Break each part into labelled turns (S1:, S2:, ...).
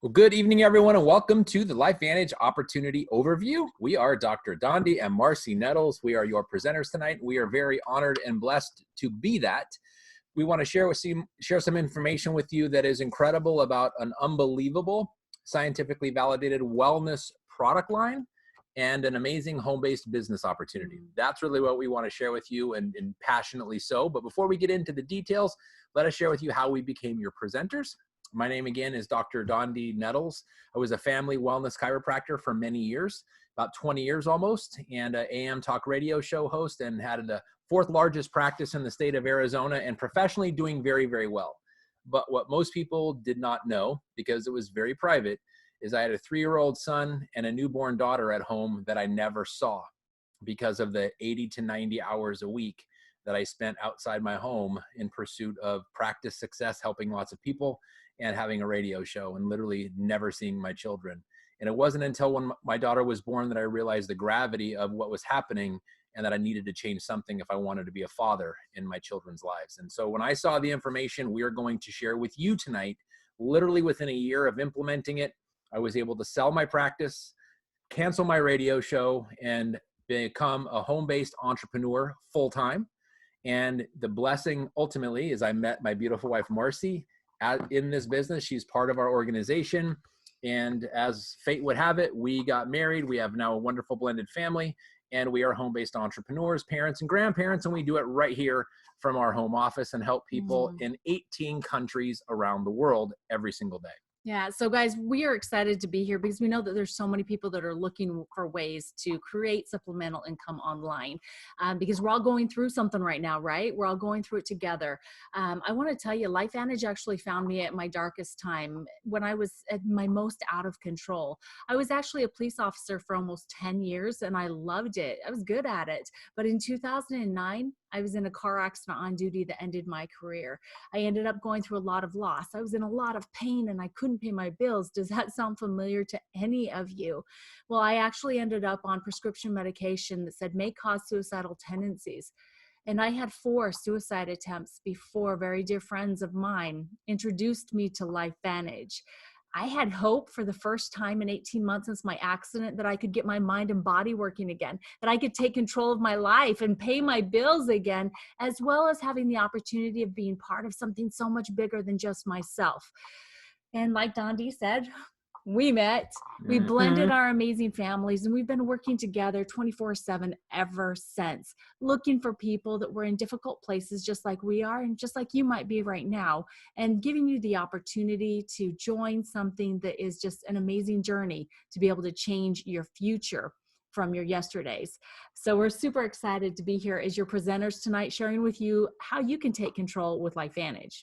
S1: Well, good evening, everyone, and welcome to the LifeVantage Opportunity Overview. We are Dr. Dondee and Marci Nettles. We are your presenters tonight. We are very honored and blessed to be that. We want to share some information with you that is incredible about an unbelievable, scientifically validated wellness product line and an amazing home-based business opportunity. That's really what we want to share with you, and passionately so. But before we get into the details, let us share with you how we became your presenters. My name again is Dr. Dondee Nettles. I was a family wellness chiropractor for many years, about 20 years almost, and an AM talk radio show host, and had the fourth largest practice in the state of Arizona, and professionally doing very, very well. But what most people did not know, because it was very private, is I had a 3-year-old son and a newborn daughter at home that I never saw because of the 80 to 90 hours a week that I spent outside my home in pursuit of practice success, helping lots of people, and having a radio show, and literally never seeing my children. And it wasn't until when my daughter was born that I realized the gravity of what was happening, and that I needed to change something if I wanted to be a father in my children's lives. And so when I saw the information we are going to share with you tonight, literally within a year of implementing it, I was able to sell my practice, cancel my radio show, and become a home-based entrepreneur full-time. And the blessing ultimately is I met my beautiful wife, Marci, in this business. She's part of our organization. And as fate would have it, we got married. We have now a wonderful blended family, and we are home-based entrepreneurs, parents and grandparents. And we do it right here from our home office and help people in 18 countries around the world every single day.
S2: Yeah. So guys, we are excited to be here because we know that there's so many people that are looking for ways to create supplemental income online, because we're all going through something right now, right? We're all going through it together. I want to tell you, LifeVantage actually found me at my darkest time when I was at my most out of control. I was actually a police officer for almost 10 years and I loved it. I was good at it. But in 2009, I was in a car accident on duty that ended my career. I ended up going through a lot of loss. I was in a lot of pain and I couldn't pay my bills. Does that sound familiar to any of you? Well, I actually ended up on prescription medication that said may cause suicidal tendencies. And I had 4 suicide attempts before very dear friends of mine introduced me to LifeVantage. I had hope for the first time in 18 months since my accident that I could get my mind and body working again, that I could take control of my life and pay my bills again, as well as having the opportunity of being part of something so much bigger than just myself. And like Dondee said, we met, we blended our amazing families, and we've been working together 24/7 ever since, looking for people that were in difficult places just like we are and just like you might be right now, and giving you the opportunity to join something that is just an amazing journey to be able to change your future from your yesterdays. So we're super excited to be here as your presenters tonight, sharing with you how you can take control with LifeVantage.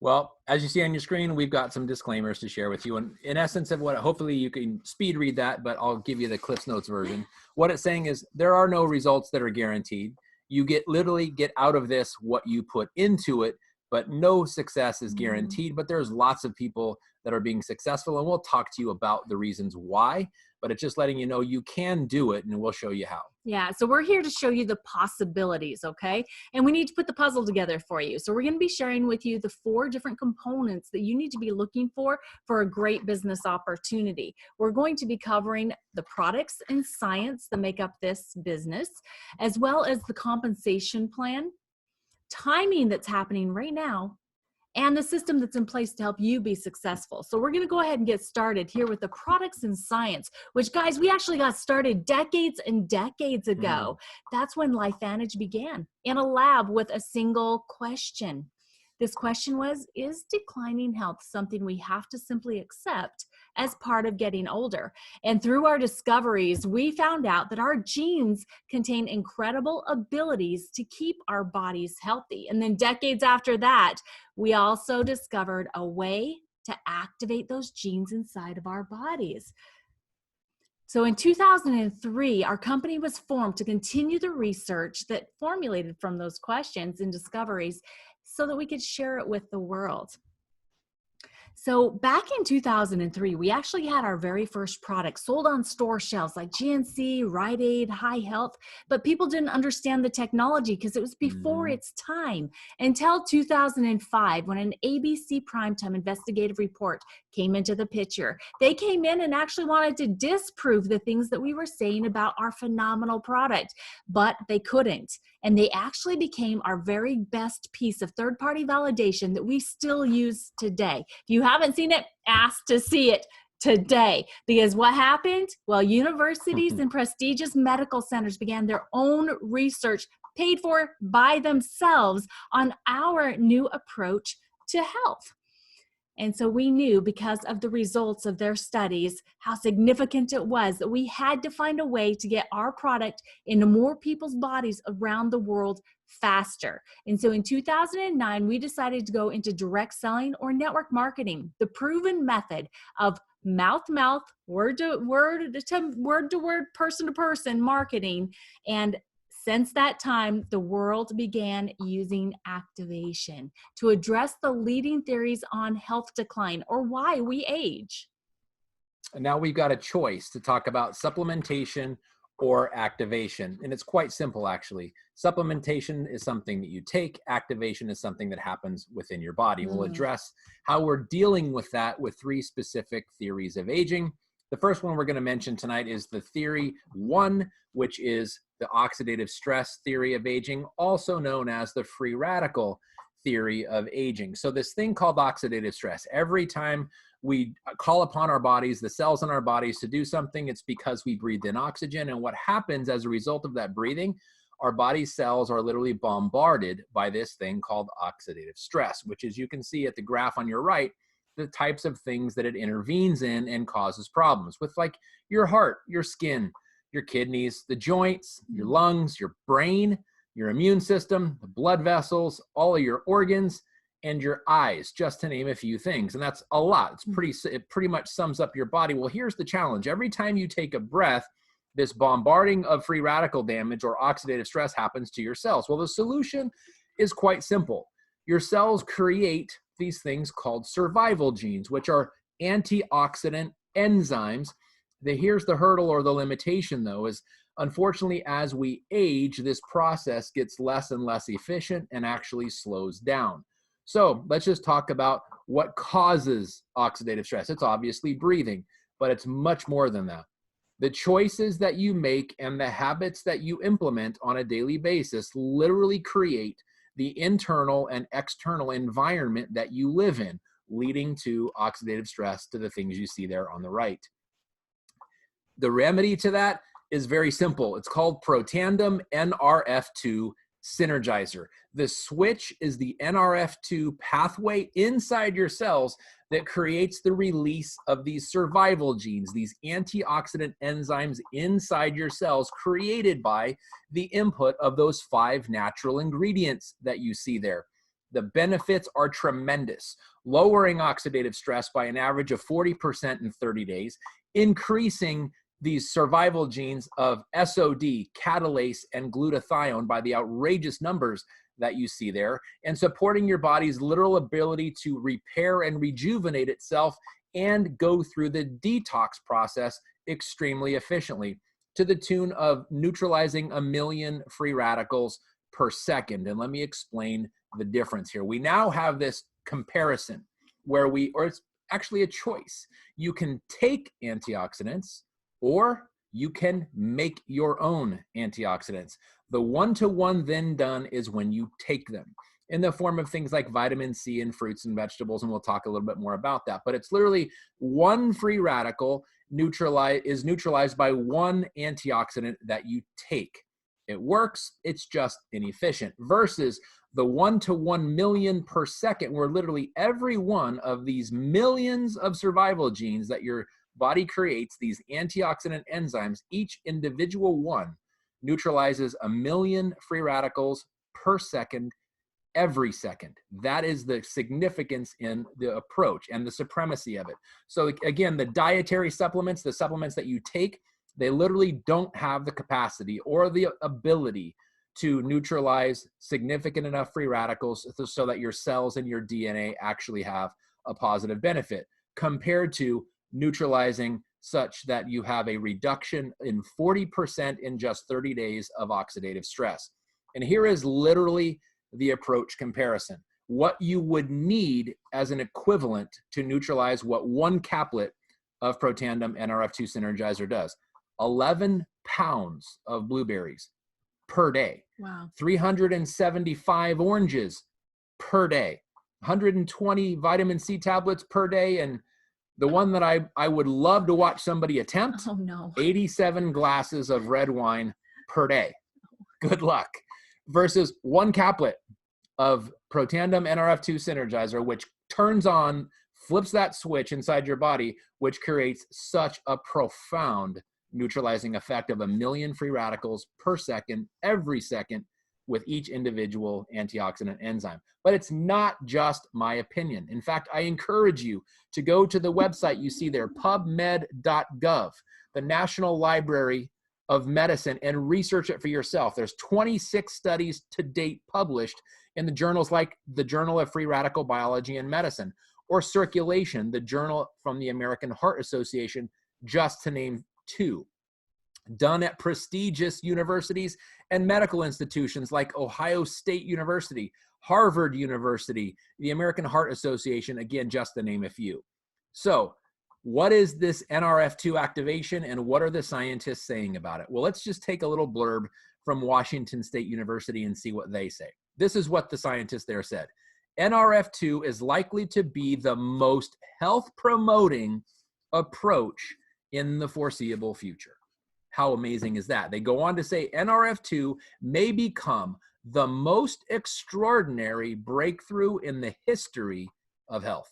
S1: Well, as you see on your screen, we've got some disclaimers to share with you. And in essence of what, hopefully you can speed read that, but I'll give you the Cliff's Notes version. What it's saying is there are no results that are guaranteed. You literally get out of this what you put into it, but no success is guaranteed. But there's lots of people that are being successful, and we'll talk to you about the reasons why, but it's just letting you know you can do it, and we'll show you how.
S2: Yeah, so we're here to show you the possibilities, okay? And we need to put the puzzle together for you. So we're going to be sharing with you the 4 different components that you need to be looking for a great business opportunity. We're going to be covering the products and science that make up this business, as well as the compensation plan, timing that's happening right now, and the system that's in place to help you be successful. So we're going to go ahead and get started here with the products and science, which, guys, we actually got started decades and decades ago. That's when LifeVantage began, in a lab with a single question. This question was, is declining health something we have to simply accept as part of getting older? And through our discoveries, we found out that our genes contain incredible abilities to keep our bodies healthy. And then decades after that, we also discovered a way to activate those genes inside of our bodies. So in 2003, our company was formed to continue the research that formulated from those questions and discoveries so that we could share it with the world. So back in 2003, we actually had our very first product sold on store shelves like GNC, Rite Aid, High Health, but people didn't understand the technology because it was before
S1: Mhm.
S2: its time until 2005 when an ABC primetime investigative report came into the picture. They came in and actually wanted to disprove the things that we were saying about our phenomenal product, but they couldn't. And they actually became our very best piece of third-party validation that we still use today. If you haven't seen it, ask to see it today. Because what happened? Well, universities and prestigious medical centers began their own research paid for by themselves on our new approach to health. And so we knew because of the results of their studies how significant it was that we had to find a way to get our product into more people's bodies around the world faster. And so in 2009, we decided to go into direct selling or network marketing, the proven method of mouth to mouth, word to word, person to person marketing. And since that time, the world began using activation to address the leading theories on health decline or why we age.
S1: And now we've got a choice to talk about supplementation or activation. And it's quite simple, actually. Supplementation is something that you take. Activation is something that happens within your body. We'll address how we're dealing with that with three specific theories of aging. The first one we're going to mention tonight is the theory one, which is the oxidative stress theory of aging, also known as the free radical theory of aging. So this thing called oxidative stress, every time we call upon our bodies, the cells in our bodies to do something, it's because we breathe in oxygen. And what happens as a result of that breathing, our body cells are literally bombarded by this thing called oxidative stress, which, as you can see at the graph on your right, the types of things that it intervenes in and causes problems with, like your heart, your skin, your kidneys, the joints, your lungs, your brain, your immune system, the blood vessels, all of your organs, and your eyes, just to name a few things. And that's a lot. It pretty much sums up your body. Well, here's the challenge. Every time you take a breath, this bombarding of free radical damage or oxidative stress happens to your cells. Well, the solution is quite simple. Your cells create these things called survival genes, which are antioxidant enzymes. Here's the hurdle or the limitation, though, is unfortunately, as we age, this process gets less and less efficient and actually slows down. So let's just talk about what causes oxidative stress. It's obviously breathing, but it's much more than that. The choices that you make and the habits that you implement on a daily basis literally create the internal and external environment that you live in, leading to oxidative stress, to the things you see there on the right. The remedy to that is very simple. It's called Protandim NRF2 Synergizer. The switch is the NRF2 pathway inside your cells that creates the release of these survival genes, these antioxidant enzymes inside your cells created by the input of those 5 natural ingredients that you see there. The benefits are tremendous, lowering oxidative stress by an average of 40% in 30 days, increasing these survival genes of SOD, catalase, and glutathione by the outrageous numbers that you see there, and supporting your body's literal ability to repair and rejuvenate itself and go through the detox process extremely efficiently, to the tune of neutralizing 1 million free radicals per second. And let me explain the difference here. We now have this comparison where it's actually a choice. You can take antioxidants, or you can make your own antioxidants. The one-to-one then done is when you take them in the form of things like vitamin C in fruits and vegetables, and we'll talk a little bit more about that. But it's literally one free radical is neutralized by one antioxidant that you take. It works, it's just inefficient, versus the 1 to 1 million per second, where literally every one of these millions of survival genes that your body creates, these antioxidant enzymes, each individual one neutralizes 1 million free radicals per second, every second. That is the significance in the approach and the supremacy of it. So again, the dietary supplements, the supplements that you take, they literally don't have the capacity or the ability to neutralize significant enough free radicals so that your cells and your DNA actually have a positive benefit compared to neutralizing such that you have a reduction in 40% in just 30 days of oxidative stress. And here is literally the approach comparison. What you would need as an equivalent to neutralize what one caplet of Protandim NRF2 Synergizer does. 11 pounds of blueberries per day.
S2: Wow.
S1: 375 oranges per day. 120 vitamin C tablets per day. And the one that I would love to watch somebody attempt, 87 glasses of red wine per day. Good luck. Versus one caplet of Protandim NRF2 Synergizer, which turns on, flips that switch inside your body, which creates such a profound neutralizing effect of 1 million free radicals per second, every second, with each individual antioxidant enzyme. But it's not just my opinion. In fact, I encourage you to go to the website you see there, pubmed.gov, the National Library of Medicine, and research it for yourself. There's 26 studies to date published in the journals like the Journal of Free Radical Biology and Medicine, or Circulation, the journal from the American Heart Association, just to name two. Done at prestigious universities and medical institutions like Ohio State University, Harvard University, the American Heart Association, again, just to name a few. So what is this NRF2 activation and what are the scientists saying about it? Well, let's just take a little blurb from Washington State University and see what they say. This is what the scientists there said. NRF2 is likely to be the most health-promoting approach in the foreseeable future. How amazing is that? They go on to say NRF2 may become the most extraordinary breakthrough in the history of health.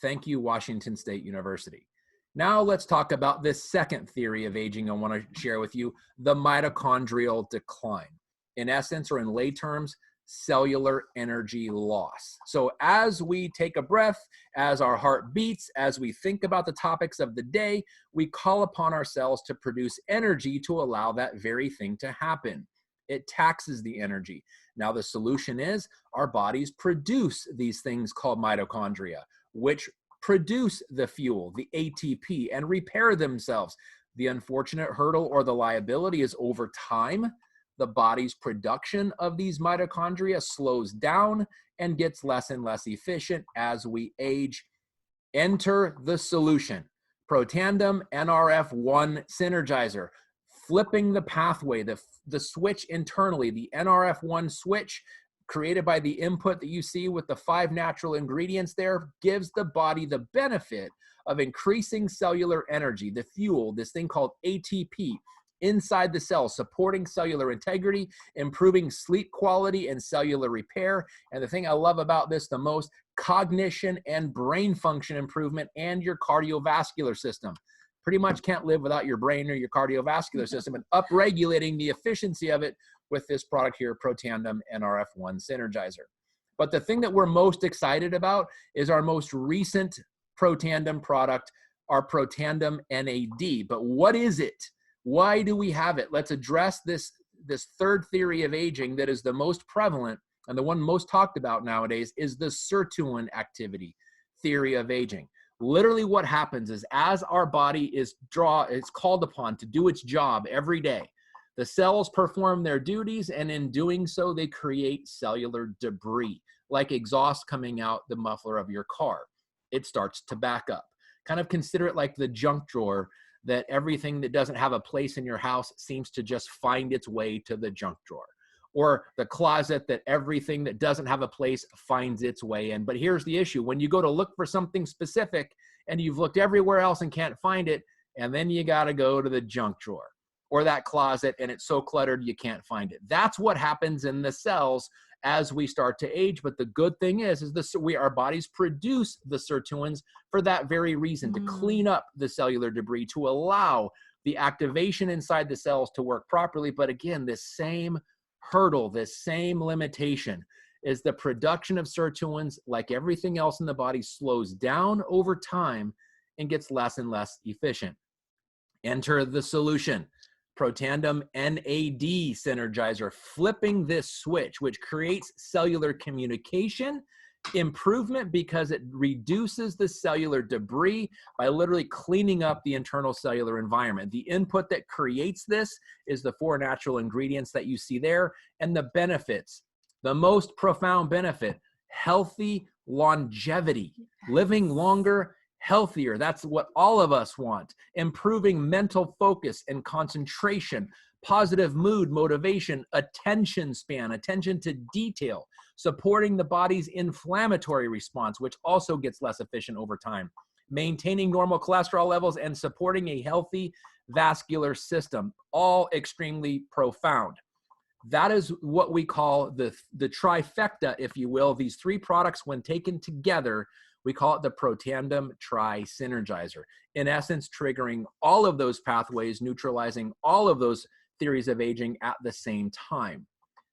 S1: Thank you, Washington State University. Now let's talk about this second theory of aging I want to share with you, the mitochondrial decline. In essence, or in lay terms, cellular energy loss. So as we take a breath, as our heart beats, as we think about the topics of the day, we call upon our cells to produce energy to allow that very thing to happen. It taxes the energy. Now the solution is our bodies produce these things called mitochondria, which produce the fuel, the ATP, and repair themselves. The unfortunate hurdle or the liability is over time, the body's production of these mitochondria slows down and gets less and less efficient as we age. Enter the solution. Protandim NRF1 Synergizer, flipping the pathway, the switch internally, the NRF1 switch created by the input that you see with the 5 natural ingredients there, gives the body the benefit of increasing cellular energy, the fuel, this thing called ATP, inside the cell, supporting cellular integrity, improving sleep quality and cellular repair. And the thing I love about this the most, cognition and brain function improvement and your cardiovascular system. Pretty much can't live without your brain or your cardiovascular system, and upregulating the efficiency of it with this product here, Protandim NRF1 Synergizer. But the thing that we're most excited about is our most recent Protandim product, our Protandim NAD. But what is it? Why do we have it? Let's address this third theory of aging that is the most prevalent and the one most talked about nowadays is the sirtuin activity theory of aging. Literally what happens is as our body is called upon to do its job every day, the cells perform their duties, and in doing so, they create cellular debris, like exhaust coming out the muffler of your car. It starts to back up. Kind of consider it like the junk drawer, that everything that doesn't have a place in your house seems to just find its way to the junk drawer. Or the closet, that everything that doesn't have a place finds its way in. But here's the issue. When you go to look for something specific and you've looked everywhere else and can't find it, and then you got to go to the junk drawer or that closet and it's so cluttered you can't find it. That's what happens in the cells as we start to age. But the good thing is our bodies produce the sirtuins for that very reason, to clean up the cellular debris, to allow the activation inside the cells to work properly. But again, this same hurdle, this same limitation is the production of sirtuins, like everything else in the body, slows down over time and gets less and less efficient. Enter the solution. Protandim NAD Synergizer, flipping this switch, which creates cellular communication Improvement because it reduces the cellular debris by literally cleaning up the internal cellular environment. The input that creates this is the 4 natural ingredients that you see there, and the benefits. The most profound benefit, healthy longevity, living longer, healthier. That's what all of us want. Improving mental focus and concentration, positive mood, motivation, attention span, attention to detail, supporting the body's inflammatory response, which also gets less efficient over time, maintaining normal cholesterol levels, and supporting a healthy vascular system, all extremely profound. That is what we call the trifecta, if you will. These 3 products, when taken together, we call it the Protandim Tri-Synergizer. In essence, triggering all of those pathways, neutralizing all of those theories of aging at the same time.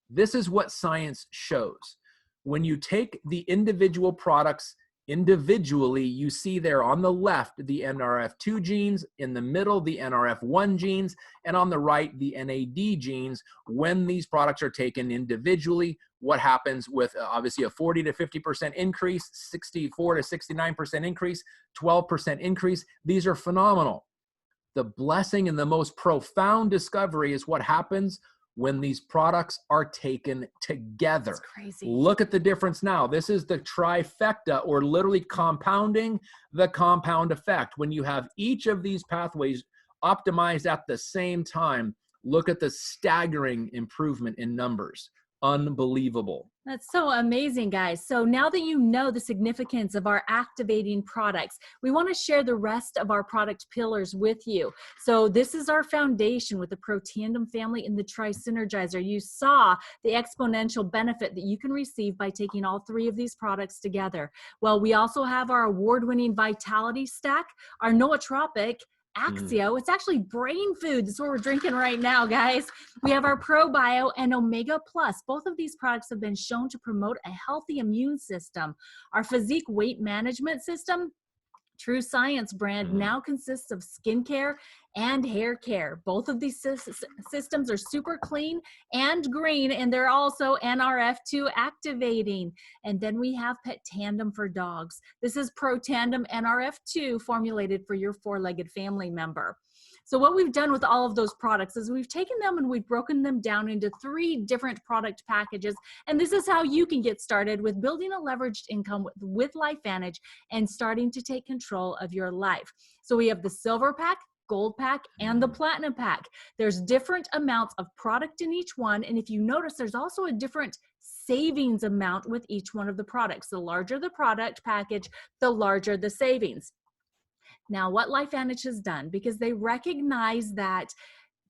S1: This is what science shows. When you take the individual products individually, you see there on the left the NRF2 genes, in the middle the NRF1 genes, and on the right the NAD genes. When these products are taken individually, what happens with obviously a 40 to 50% increase, 64 to 69% increase, 12% increase. These are phenomenal. The blessing and the most profound discovery is what happens when these products are taken together.
S2: That's crazy.
S1: Look at the difference now. This is the trifecta, or literally compounding the compound effect. When you have each of these pathways optimized at the same time, look at the staggering improvement in numbers. Unbelievable.
S2: That's so amazing, guys. So now that you know the significance of our activating products, we want to share the rest of our product pillars with you. So this is our foundation with the Protandim family and the Tri-Synergizer. You saw the exponential benefit that you can receive by taking all 3 of these products together. Well, we also have our award-winning Vitality Stack, our nootropic, Axio. It's actually brain food. That's what we're drinking right now, guys. We have our ProBio and Omega Plus. Both of these products have been shown to promote a healthy immune system. Our physique weight management system, True Science brand, now consists of skincare and hair care. Both of these systems are super clean and green, and they're also NRF2 activating. And then we have Protandim for dogs. This is Protandim NRF2 formulated for your 4-legged family member. So what we've done with all of those products is we've taken them and we've broken them down into 3 different product packages. And this is how you can get started with building a leveraged income with LifeVantage and starting to take control of your life. So we have the silver pack, gold pack, and the platinum pack. There's different amounts of product in each one. And if you notice, there's also a different savings amount with each one of the products. The larger the product package, the larger the savings. Now, what LifeVantage has done, because they recognize that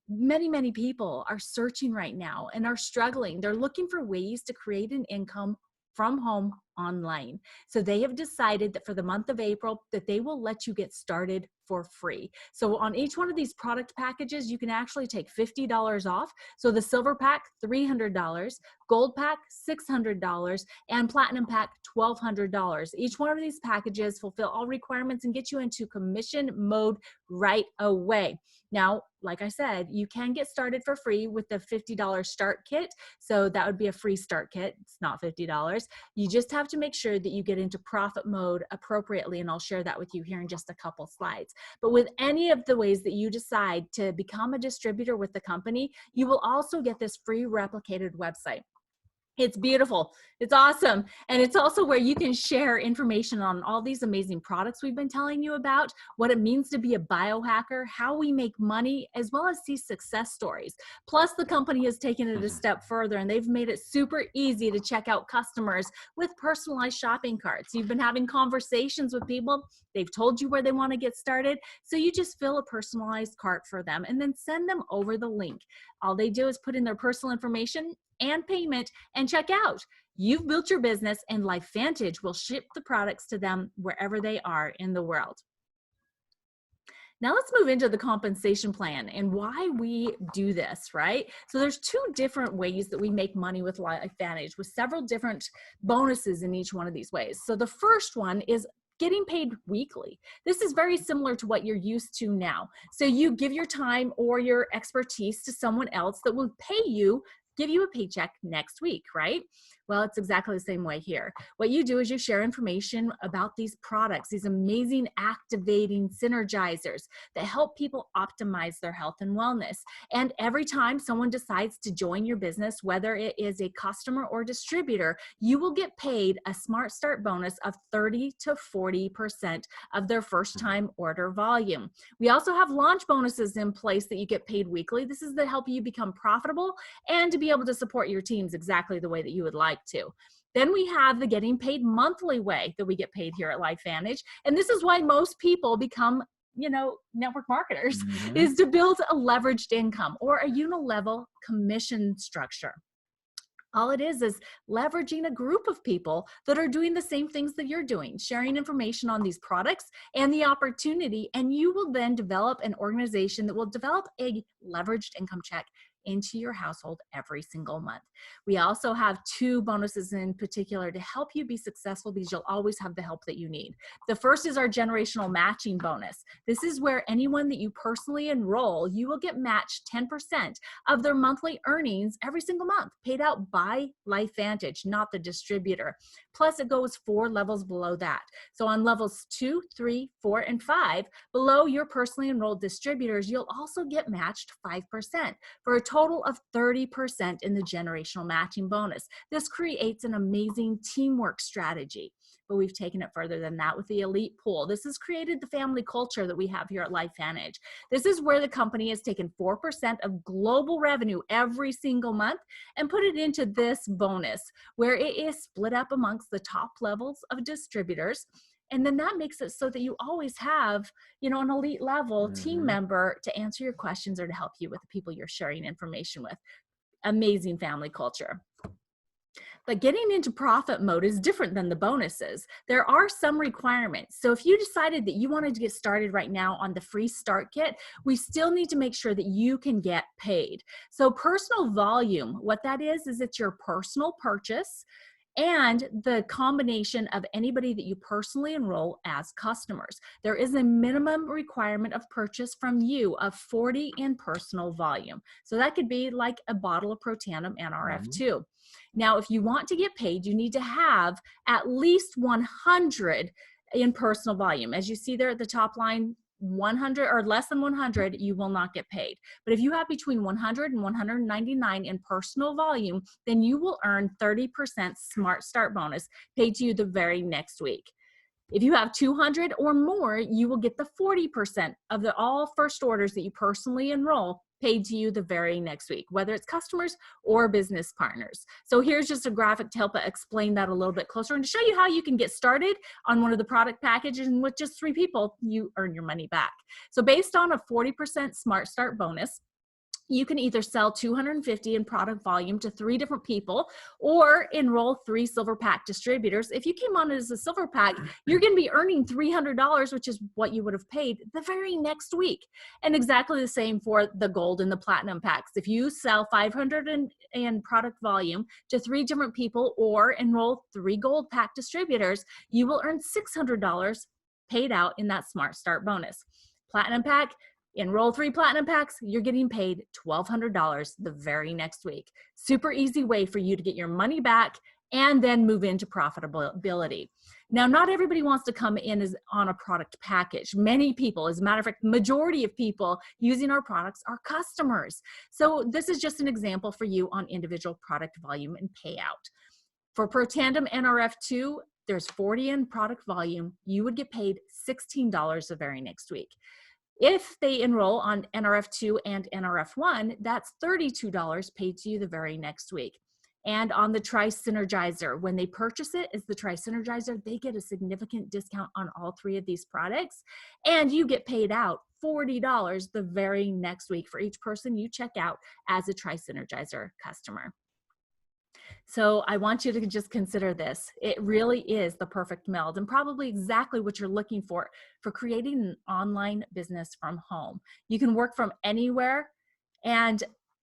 S2: many people are searching right now and are struggling. They're looking for ways to create an income from home online. So they have decided that for the month of April that they will let you get started for free. So on each one of these product packages, you can actually take $50 off. So the silver pack, $300, gold pack, $600, and platinum pack, $1,200. Each one of these packages fulfill all requirements and get you into commission mode right away. Now, like I said, you can get started for free with the $50 start kit. So that would be a free start kit. It's not $50. You just have to make sure that you get into profit mode appropriately, and I'll share that with you here in just a couple slides. But with any of the ways that you decide to become a distributor with the company, you will also get this free replicated website. It's beautiful. It's awesome. And it's also where you can share information on all these amazing products we've been telling you about, what it means to be a biohacker, how we make money, as well as see success stories. Plus, the company has taken it a step further, and they've made it super easy to check out customers with personalized shopping carts. You've been having conversations with people. They've told you where they want to get started. So you just fill a personalized cart for them and then send them over the link. All they do is put in their personal information and payment and check out. You've built your business, and LifeVantage will ship the products to them wherever they are in the world. Now let's move into the compensation plan and why we do this, right? So there's 2 different ways that we make money with LifeVantage, with several different bonuses in each one of these ways. So the first one is getting paid weekly. This is very similar to what you're used to now. So you give your time or your expertise to someone else that will pay you, give you a paycheck next week, right? Well, it's exactly the same way here. What you do is you share information about these products, these amazing activating synergizers that help people optimize their health and wellness. And every time someone decides to join your business, whether it is a customer or distributor, you will get paid a Smart Start bonus of 30 to 40% of their first time order volume. We also have launch bonuses in place that you get paid weekly. This is to help you become profitable and to be able to support your teams exactly the way that you would like to. Then we have the getting paid monthly way that we get paid here at LifeVantage. And this is why most people become network marketers, is to build a leveraged income or a unilevel commission structure. All it is leveraging a group of people that are doing the same things that you're doing, sharing information on these products and the opportunity, and you will then develop an organization that will develop a leveraged income check into your household every single month. We also have 2 bonuses in particular to help you be successful, because you'll always have the help that you need. The first is our generational matching bonus. This is where anyone that you personally enroll, you will get matched 10% of their monthly earnings every single month, paid out by LifeVantage, not the distributor. Plus it goes 4 levels below that. So on levels 2, 3, 4, and 5, below your personally enrolled distributors, you'll also get matched 5% for a total of 30% in the generational matching bonus. This creates an amazing teamwork strategy, but we've taken it further than that with the elite pool. This has created the family culture that we have here at LifeVantage. This is where the company has taken 4% of global revenue every single month and put it into this bonus, where it is split up amongst the top levels of distributors. And then that makes it so that you always have, an elite level team member to answer your questions or to help you with the people you're sharing information with. Amazing family culture. But getting into profit mode is different than the bonuses. There are some requirements. So if you decided that you wanted to get started right now on the free start kit, we still need to make sure that you can get paid. So personal volume, what that is it's your personal purchase and the combination of anybody that you personally enroll as customers. There is a minimum requirement of purchase from you of 40 in personal volume. So that could be like a bottle of Protandim NRF2. Now, if you want to get paid, you need to have at least 100 in personal volume. As you see there at the top line, 100 or less than 100, you will not get paid. But if you have between 100 and 199 in personal volume, then you will earn 30% Smart Start bonus paid to you the very next week. If you have 200 or more, you will get the 40% of all first orders that you personally enroll paid to you the very next week, whether it's customers or business partners. So here's just a graphic to help explain that a little bit closer and to show you how you can get started on one of the product packages, and with just 3 people, you earn your money back. So based on a 40% Smart Start bonus, you can either sell 250 in product volume to 3 different people or enroll 3 silver pack distributors. If you came on as a silver pack, you're going to be earning $300, which is what you would have paid the very next week. And exactly the same for the gold and the platinum packs. If you sell 500 in product volume to 3 different people or enroll 3 gold pack distributors, you will earn $600 paid out in that Smart Start bonus. Platinum pack, enroll 3 platinum packs, you're getting paid $1,200 the very next week. Super easy way for you to get your money back and then move into profitability. Now, not everybody wants to come in as on a product package. Many people, as a matter of fact, majority of people using our products are customers. So this is just an example for you on individual product volume and payout. For Protandim NRF2, there's 40 in product volume. You would get paid $16 the very next week. If they enroll on NRF2 and NRF1, that's $32 paid to you the very next week. And on the Tri-Synergizer, when they purchase it as the Tri-Synergizer, they get a significant discount on all 3 of these products. And you get paid out $40 the very next week for each person you check out as a Tri-Synergizer customer. So I want you to just consider this. It really is the perfect meld and probably exactly what you're looking for creating an online business from home. You can work from anywhere, and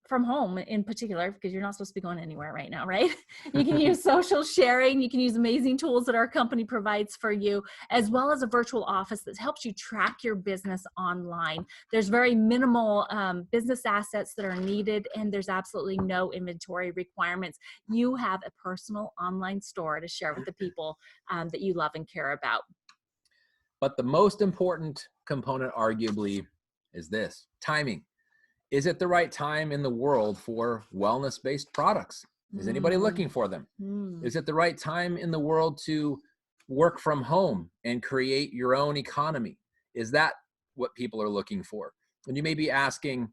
S2: from home in particular, because you're not supposed to be going anywhere right now, right? You can use social sharing. You can use amazing tools that our company provides for you, as well as a virtual office that helps you track your business online. There's very minimal business assets that are needed, and there's absolutely no inventory requirements. You have a personal online store to share with the people that you love and care about.
S1: But the most important component, arguably, is this: timing. Is it the right time in the world for wellness-based products? Is anybody looking for them? Is it the right time in the world to work from home and create your own economy? Is that what people are looking for? And you may be asking,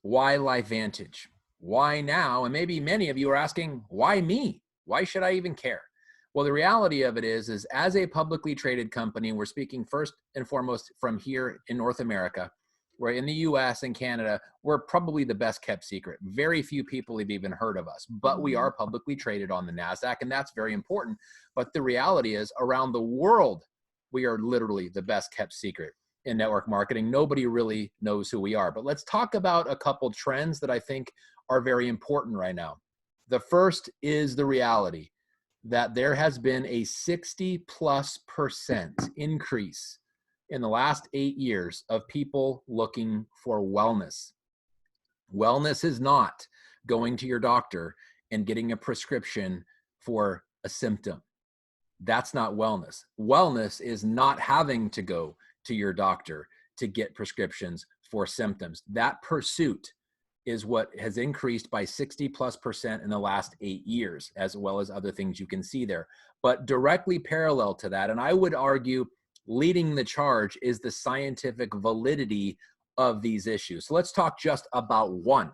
S1: why LifeVantage? Why now? And maybe many of you are asking, why me? Why should I even care? Well, the reality of it is as a publicly traded company, we're speaking first and foremost from here in North America, where in the US and Canada, we're probably the best kept secret. Very few people have even heard of us, but we are publicly traded on the NASDAQ, and that's very important. But the reality is, around the world, we are literally the best kept secret in network marketing. Nobody really knows who we are. But let's talk about a couple trends that I think are very important right now. The first is the reality that there has been a 60+% increase in the last 8 years of people looking for wellness. Wellness is not going to your doctor and getting a prescription for a symptom. That's not wellness. Wellness is not having to go to your doctor to get prescriptions for symptoms. That pursuit is what has increased by 60+% in the last 8 years, as well as other things you can see there. But directly parallel to that, and I would argue leading the charge, is the scientific validity of these issues. So let's talk just about one: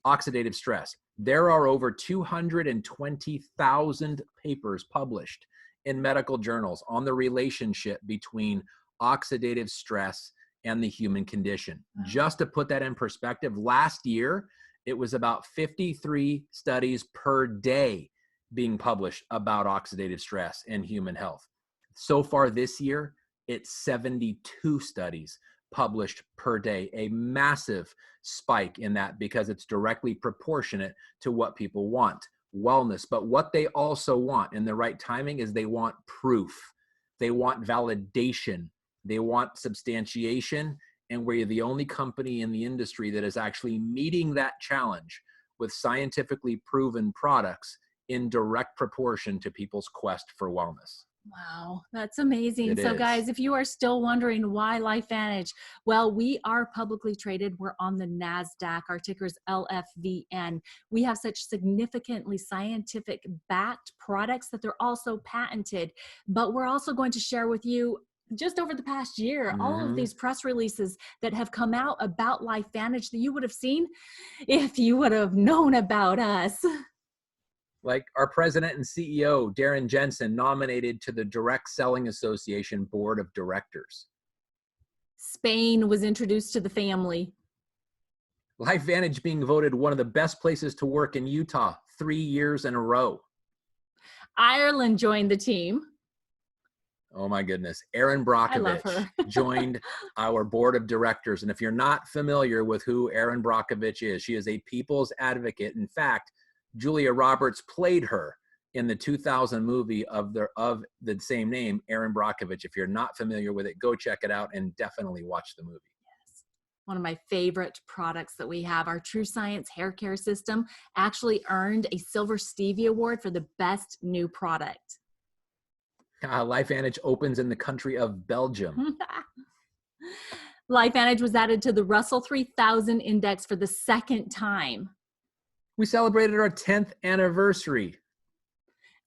S1: oxidative stress. There are over 220,000 papers published in medical journals on the relationship between oxidative stress and the human condition. Just to put that in perspective, last year, it was about 53 studies per day being published about oxidative stress and human health. So far this year, it's 72 studies published per day, a massive spike in that because it's directly proportionate to what people want: wellness. But what they also want in the right timing is they want proof. They want validation. They want substantiation, and we're the only company in the industry that is actually meeting that challenge with scientifically proven products in direct proportion to people's quest for wellness.
S2: Wow, that's amazing. So
S1: It
S2: guys,
S1: is.
S2: if you are still wondering why LifeVantage, well, we are publicly traded. We're on the NASDAQ. Our ticker is LFVN. We have such significantly scientific backed products that they're also patented. But we're also going to share with you, just over the past year, all of these press releases that have come out about LifeVantage that you would have seen if you would have known about us.
S1: Like our president and CEO, Darren Jensen, nominated to the Direct Selling Association Board of Directors.
S2: Spain was introduced to the family.
S1: LifeVantage being voted one of the best places to work in Utah 3 years in a row.
S2: Ireland joined the team.
S1: Oh my goodness. Erin
S2: I love
S1: Brockovich
S2: her.
S1: joined our board of directors. And if you're not familiar with who Erin Brockovich is, she is a people's advocate. In fact, Julia Roberts played her in the 2000 movie of the same name, Erin Brockovich. If you're not familiar with it, go check it out and definitely watch the movie.
S2: Yes. One of my favorite products that we have, our True Science hair care system, actually earned a Silver Stevie Award for the best new product.
S1: LifeVantage opens in the country of Belgium.
S2: LifeVantage was added to the Russell 3000 index for the second time.
S1: We celebrated our 10th anniversary.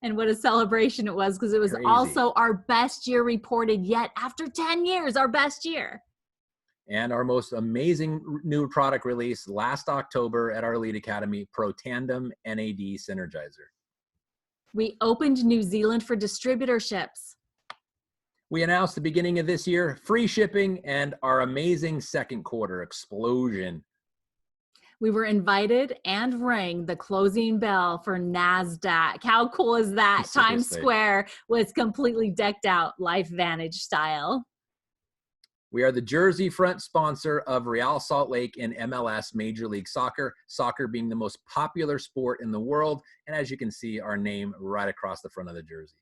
S2: And what a celebration it was, because it was
S1: Crazy.
S2: Also our best year reported yet. After 10 years, our best year.
S1: And our most amazing new product release last October at our Elite Academy, Pro Tandem NAD Synergizer.
S2: We opened New Zealand for distributorships.
S1: We announced the beginning of this year free shipping and our amazing second quarter explosion.
S2: We were invited and rang the closing bell for NASDAQ. How cool is that? Times Square was completely decked out LifeVantage style.
S1: We are the jersey front sponsor of Real Salt Lake and MLS Major League Soccer, soccer being the most popular sport in the world. And as you can see, our name right across the front of the jersey.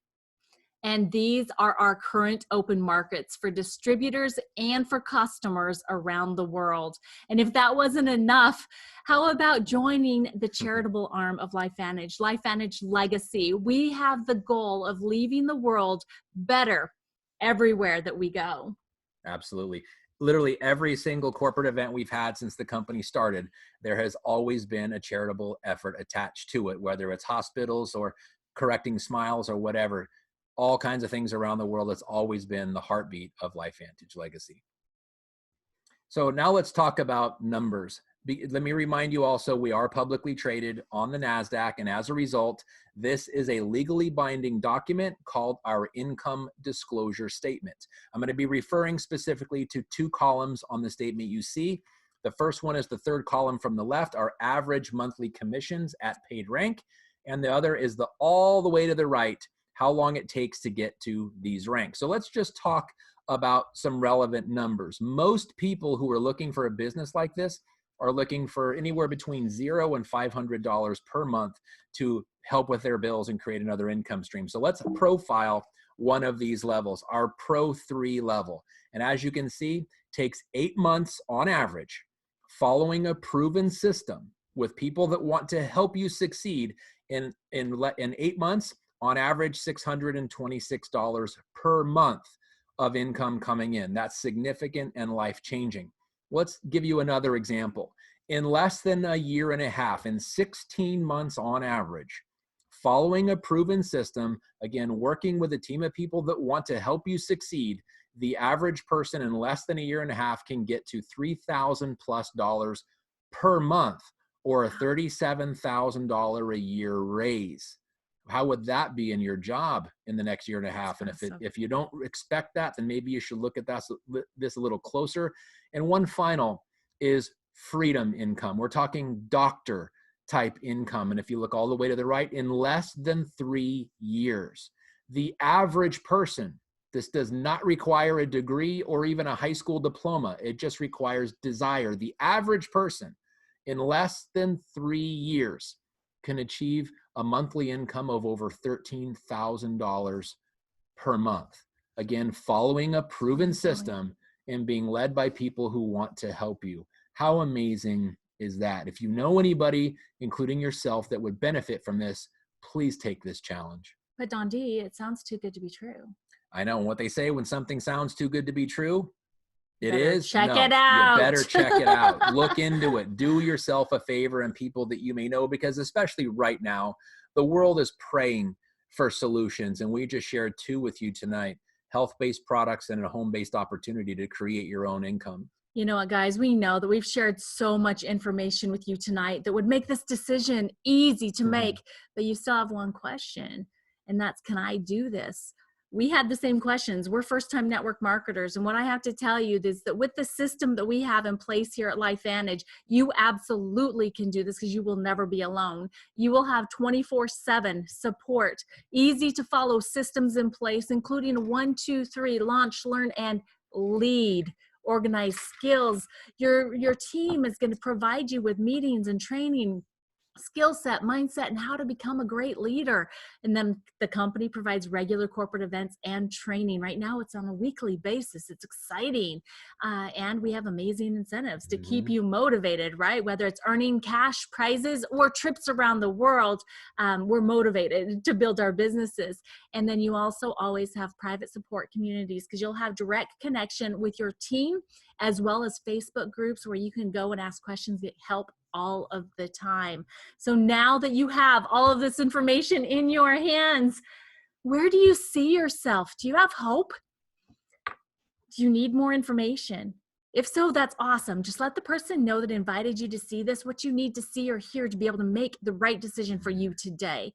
S2: And these are our current open markets for distributors and for customers around the world. And if that wasn't enough, how about joining the charitable arm of LifeVantage, LifeVantage Legacy? We have the goal of leaving the world better everywhere that we go.
S1: Absolutely. Literally every single corporate event we've had since the company started, there has always been a charitable effort attached to it, whether it's hospitals or correcting smiles or whatever. All kinds of things around the world. It's always been the heartbeat of LifeVantage Legacy. So now let's talk about numbers. Let me remind you also, we are publicly traded on the NASDAQ, and as a result, this is a legally binding document called our income disclosure statement. I'm going to be referring specifically to two columns on the statement you see. The first one is the third column from the left, our average monthly commissions at paid rank, and the other is the all the way to the right, how long it takes to get to these ranks. So let's just talk about some relevant numbers. Most people who are looking for a business like this are looking for anywhere between $0 and $500 per month to help with their bills and create another income stream. So let's profile one of these levels, our Pro 3 level. And as you can see, takes 8 months on average, following a proven system with people that want to help you succeed in 8 months, on average, $626 per month of income coming in. That's significant and life-changing. Let's give you another example. In less than a year and a half, in 16 months on average, following a proven system, again, working with a team of people that want to help you succeed, the average person in less than a year and a half can get to $3,000+ per month, or a $37,000 a year raise. How would that be in your job in the next year and a half? And if you don't expect that, then maybe you should look at this a little closer. And one final is freedom income. We're talking doctor type income. And if you look all the way to the right, in less than 3 years, the average person, this does not require a degree or even a high school diploma. It just requires desire. The average person in less than 3 years can achieve a monthly income of over $13,000 per month. Again, following a proven system and being led by people who want to help you. How amazing is that? If you know anybody, including yourself, that would benefit from this, please take this challenge.
S2: But Dondee, it sounds too good to be true.
S1: I know what they say, when something sounds too good to be true, it
S2: better
S1: is.
S2: Check it out.
S1: You better check it out. Look into it. Do yourself a favor, and people that you may know, because especially right now, the world is praying for solutions. And we just shared two with you tonight: health-based products and a home-based opportunity to create your own income.
S2: You know what, guys, we know that we've shared so much information with you tonight that would make this decision easy to make, but you still have one question, and that's, can I do this? We had the same questions. We're first-time network marketers. And what I have to tell you is that with the system that we have in place here at LifeVantage, you absolutely can do this, because you will never be alone. You will have 24/7 support, easy to follow systems in place, including 1, 2, 3, launch, learn, and lead. Organized skills. Your team is going to provide you with meetings and training, skill set, mindset, and how to become a great leader. And then the company provides regular corporate events and training. Right now, it's on a weekly basis. It's exciting. And we have amazing incentives to keep you motivated, right? Whether it's earning cash prizes or trips around the world, we're motivated to build our businesses. And then you also always have private support communities, because you'll have direct connection with your team, as well as Facebook groups where you can go and ask questions, get help all of the time. So now that you have all of this information in your hands, where do you see yourself? Do you have hope? Do you need more information? If so, that's awesome. Just let the person know that invited you to see this, what you need to see or hear to be able to make the right decision for you today.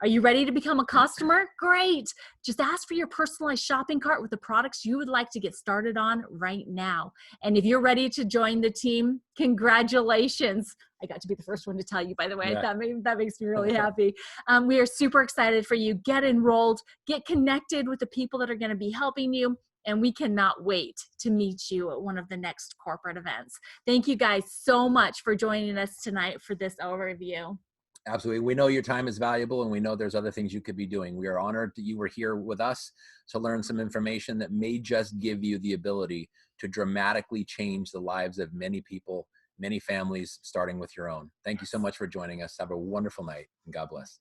S2: Are you ready to become a customer? Great. Just ask for your personalized shopping cart with the products you would like to get started on right now. And if you're ready to join the team, congratulations. I got to be the first one to tell you, by the way. Yeah. That makes me really happy. We are super excited for you. Get enrolled, get connected with the people that are going to be helping you. And we cannot wait to meet you at one of the next corporate events. Thank you guys so much for joining us tonight for this overview.
S1: Absolutely. We know your time is valuable, and we know there's other things you could be doing. We are honored that you were here with us to learn some information that may just give you the ability to dramatically change the lives of many people, many families, starting with your own. Thank you so much for joining us. Have a wonderful night, and God bless.